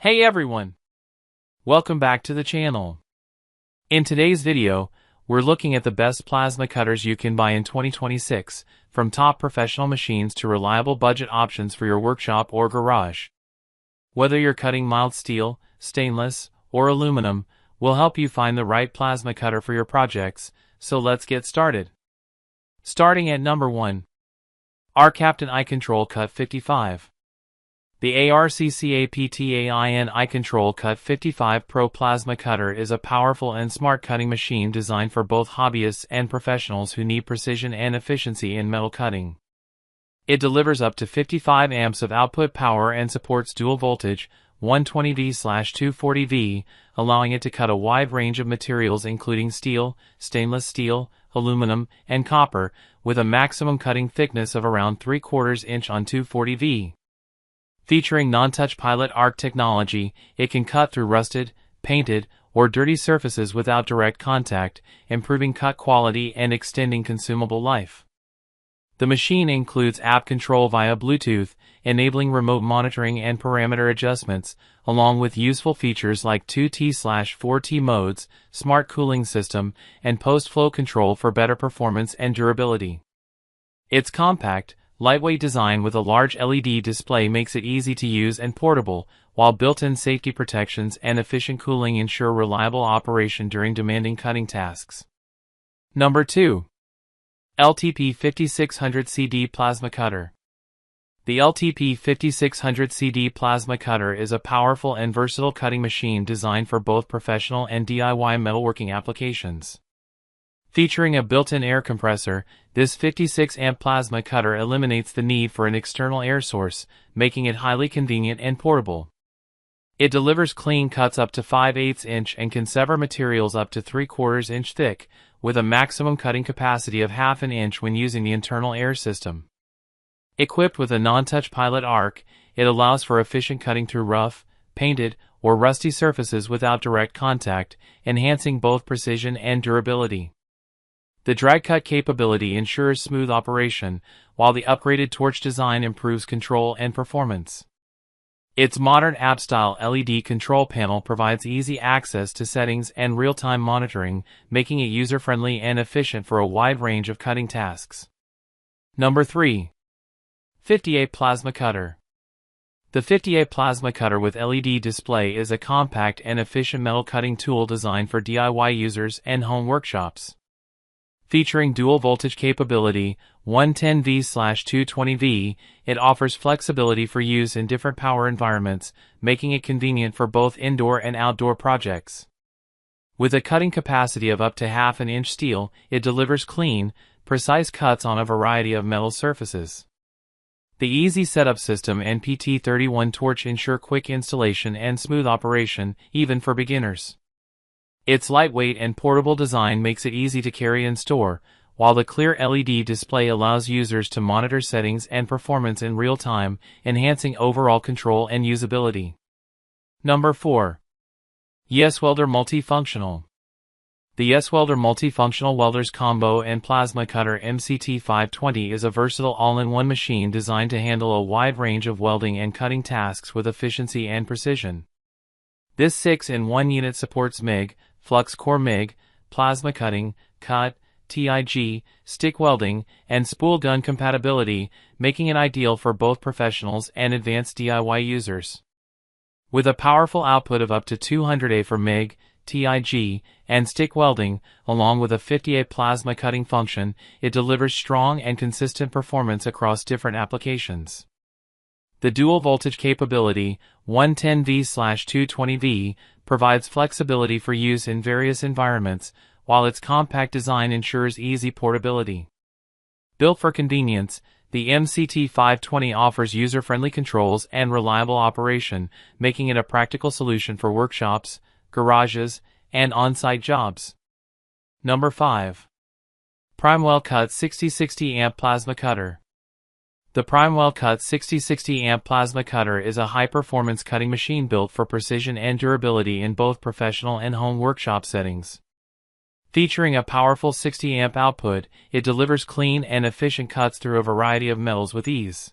Hey everyone! Welcome back to the channel. In today's video, we're looking at the best plasma cutters you can buy in 2026, from top professional machines to reliable budget options for your workshop or garage. Whether you're cutting mild steel, stainless, or aluminum, we'll help you find the right plasma cutter for your projects, so let's get started. Starting at number 1. ARCCAPTAIN iControl Cut 55. The ARCCAPTAIN iControl Cut 55 Pro Plasma Cutter is a powerful and smart cutting machine designed for both hobbyists and professionals who need precision and efficiency in metal cutting. It delivers up to 55 amps of output power and supports dual voltage 120V/240V, allowing it to cut a wide range of materials including steel, stainless steel, aluminum, and copper, with a maximum cutting thickness of around 3/4 inch on 240V. Featuring non-touch pilot arc technology, it can cut through rusted, painted, or dirty surfaces without direct contact, improving cut quality and extending consumable life. The machine includes app control via Bluetooth, enabling remote monitoring and parameter adjustments, along with useful features like 2T/4T modes, smart cooling system, and post-flow control for better performance and durability. Its compact, lightweight design with a large LED display makes it easy to use and portable, while built-in safety protections and efficient cooling ensure reliable operation during demanding cutting tasks. Number 2. LTP 5600 CD Plasma Cutter. The LTP 5600 CD Plasma Cutter is a powerful and versatile cutting machine designed for both professional and DIY metalworking applications. Featuring a built-in air compressor, this 56-amp plasma cutter eliminates the need for an external air source, making it highly convenient and portable. It delivers clean cuts up to 5/8 inch and can sever materials up to 3/4 inch thick, with a maximum cutting capacity of 1/2 inch when using the internal air system. Equipped with a non-touch pilot arc, it allows for efficient cutting through rough, painted, or rusty surfaces without direct contact, enhancing both precision and durability. The drag cut capability ensures smooth operation, while the upgraded torch design improves control and performance. Its modern app-style LED control panel provides easy access to settings and real-time monitoring, making it user-friendly and efficient for a wide range of cutting tasks. Number 3. 58 Plasma Cutter. The 58 Plasma Cutter with LED display is a compact and efficient metal cutting tool designed for DIY users and home workshops. Featuring dual voltage capability, 110V/220V, it offers flexibility for use in different power environments, making it convenient for both indoor and outdoor projects. With a cutting capacity of up to 1/2 inch steel, it delivers clean, precise cuts on a variety of metal surfaces. The easy setup system and PT31 torch ensure quick installation and smooth operation, even for beginners. Its lightweight and portable design makes it easy to carry and store, while the clear LED display allows users to monitor settings and performance in real time, enhancing overall control and usability. Number 4. YESWELDER Multifunctional. The YESWELDER Multifunctional Welders Combo and Plasma Cutter MCT520 is a versatile all-in-one machine designed to handle a wide range of welding and cutting tasks with efficiency and precision. This 6-in-1 unit supports MIG, flux core MIG, plasma cutting, cut, TIG, stick welding, and spool gun compatibility, making it ideal for both professionals and advanced DIY users. With a powerful output of up to 200A for MIG, TIG, and stick welding, along with a 58 plasma cutting function, it delivers strong and consistent performance across different applications. The dual voltage capability, 110V/220V, provides flexibility for use in various environments, while its compact design ensures easy portability. Built for convenience, the MCT520 offers user-friendly controls and reliable operation, making it a practical solution for workshops, garages, and on-site jobs. Number 5. PrimeWeld Cut 6060 Amp Plasma Cutter. The PrimeWeld Cut 6060 Amp Plasma Cutter is a high-performance cutting machine built for precision and durability in both professional and home workshop settings. Featuring a powerful 60 amp output, it delivers clean and efficient cuts through a variety of metals with ease.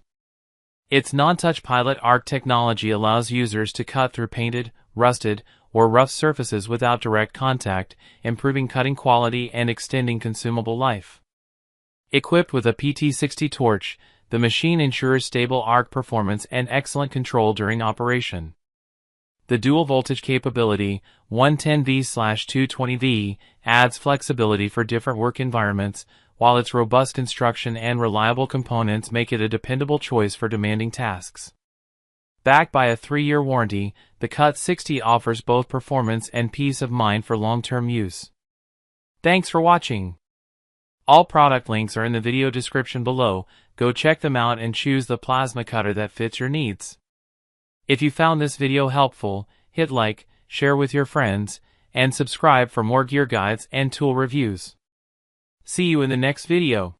Its non-touch pilot arc technology allows users to cut through painted, rusted, or rough surfaces without direct contact, improving cutting quality and extending consumable life. Equipped with a PT60 torch, the machine ensures stable arc performance and excellent control during operation. The dual voltage capability, 110V/220V, adds flexibility for different work environments, while its robust construction and reliable components make it a dependable choice for demanding tasks. Backed by a 3-year warranty, the Cut 60 offers both performance and peace of mind for long-term use. Thanks for watching. All product links are in the video description below. Go check them out and choose the plasma cutter that fits your needs. If you found this video helpful, hit like, share with your friends, and subscribe for more gear guides and tool reviews. See you in the next video.